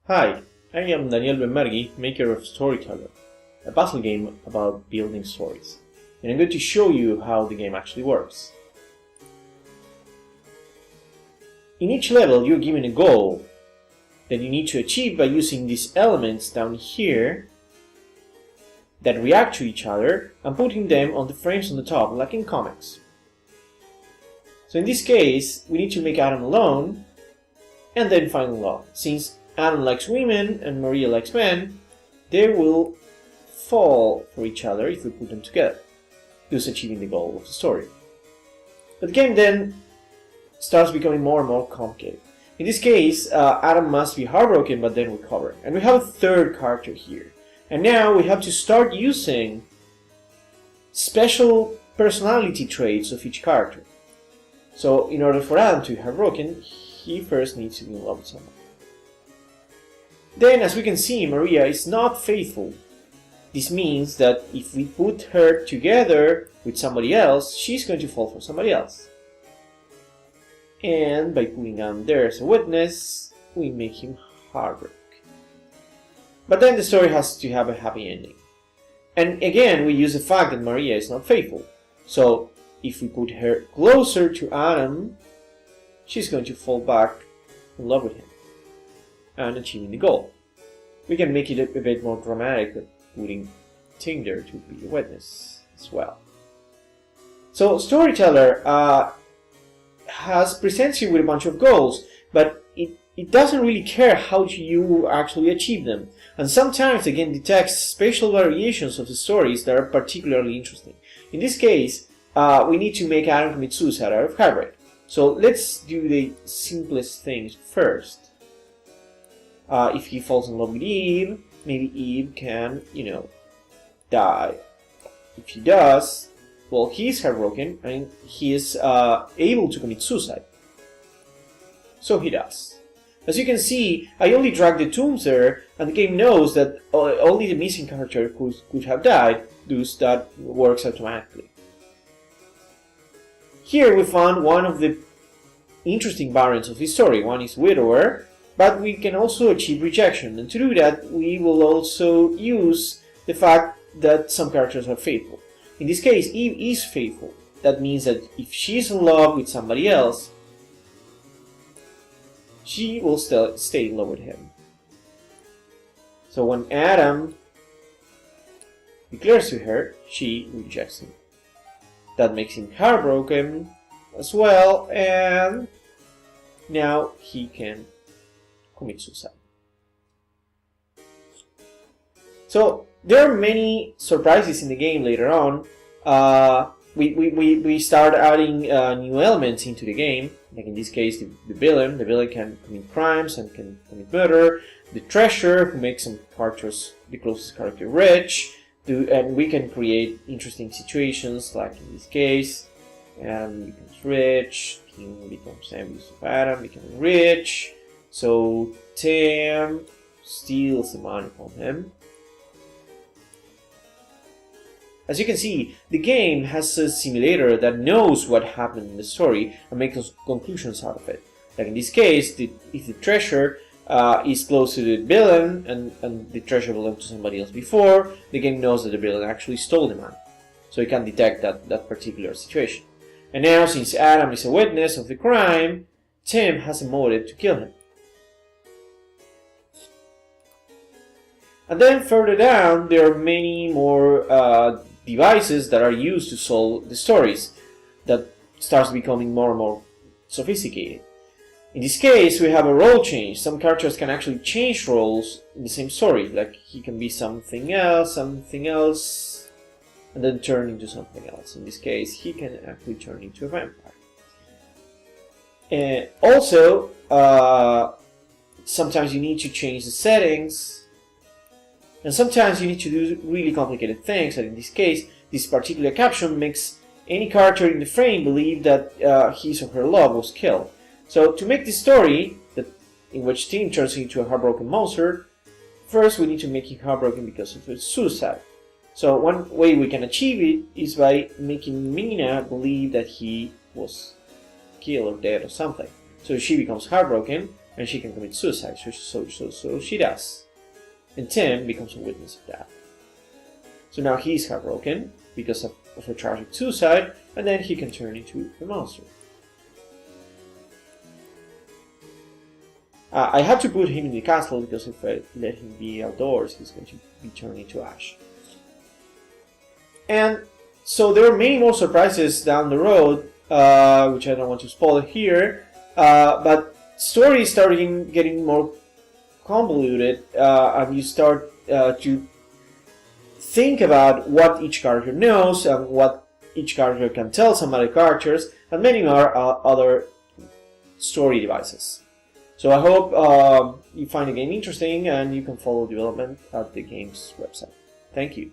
Hi, I am Daniel Benmergui, maker of Storyteller, a puzzle game about building stories, and I'm going to show you how the game actually works. In each level you're given a goal that you need to achieve by using these elements down here that react to each other and putting them on the frames on the top, like in comics. So in this case, we need to make Adam alone and then find love. Since Adam likes women and Maria likes men, they will fall for each other if we put them together, thus achieving the goal of the story. But the game then starts becoming more and more complicated. In this case, Adam must be heartbroken but then recover. And we have a third character here. And now we have to start using special personality traits of each character. So in order for Adam to be heartbroken, he first needs to be in love with someone. Then, as we can see, Maria is not faithful. This means that if we put her together with somebody else, she's going to fall for somebody else. And by putting Adam there as a witness, we make him heartbroken. But then the story has to have a happy ending. And again, we use the fact that Maria is not faithful. So if we put her closer to Adam, she's going to fall back in love with him and achieving the goal. We can make it a bit more dramatic by putting Tinder to be a witness as well. So Storyteller presents you with a bunch of goals, but it doesn't really care how you actually achieve them. And sometimes, again, detects spatial variations of the stories that are particularly interesting. In this case, we need to make Adam commit suicide out of heartbreak. So let's do the simplest things first. If he falls in love with Eve, maybe Eve can, die. If he does, well, he's heartbroken and he is able to commit suicide. So he does. As you can see, I only dragged the tombs there, and the game knows that only the missing character could have died, thus that works automatically. Here we found one of the interesting variants of this story. One is widower, but we can also achieve rejection, and to do that we will also use the fact that some characters are faithful. In this case, Eve is faithful. That means that if she's in love with somebody else, she will still stay in love with him. So when Adam declares to her, she rejects him. That makes him heartbroken as well, and now he can commit suicide. So there are many surprises in the game later on. We start adding new elements into the game, like in this case the villain. The villain can commit crimes and can commit murder. The treasure, who makes some characters, the closest character, rich. And we can create interesting situations, like in this case, Adam becomes rich, King becomes envious of Adam, becoming rich. So Tim steals the money from him. As you can see, the game has a simulator that knows what happened in the story and makes conclusions out of it. Like in this case, if the treasure is close to the villain and the treasure belonged to somebody else before, the game knows that the villain actually stole the money. So it can detect that particular situation. And now, since Adam is a witness of the crime, Tim has a motive to kill him. And then further down, there are many more devices that are used to solve the stories that starts becoming more and more sophisticated. In this case, we have a role change. Some characters can actually change roles in the same story, like he can be something else, and then turn into something else. In this case, he can actually turn into a vampire. And also, sometimes you need to change the settings, and sometimes you need to do really complicated things, and in this case, this particular caption makes any character in the frame believe that his or her love was killed. So to make this story, in which Tim turns into a heartbroken monster, first we need to make him heartbroken because of his suicide. So one way we can achieve it is by making Mina believe that he was killed or dead or something. So she becomes heartbroken, and she can commit suicide. So she does. And Tim becomes a witness of that. So now he's heartbroken because of her tragic suicide, and then he can turn into a monster. I had to put him in the castle because if I let him be outdoors, he's going to be turned into ash. And so there are many more surprises down the road, which I don't want to spoil here, but stories starting getting more convoluted, and you start to think about what each character knows and what each character can tell some other characters, and many more other story devices. So I hope you find the game interesting and you can follow development at the game's website. Thank you.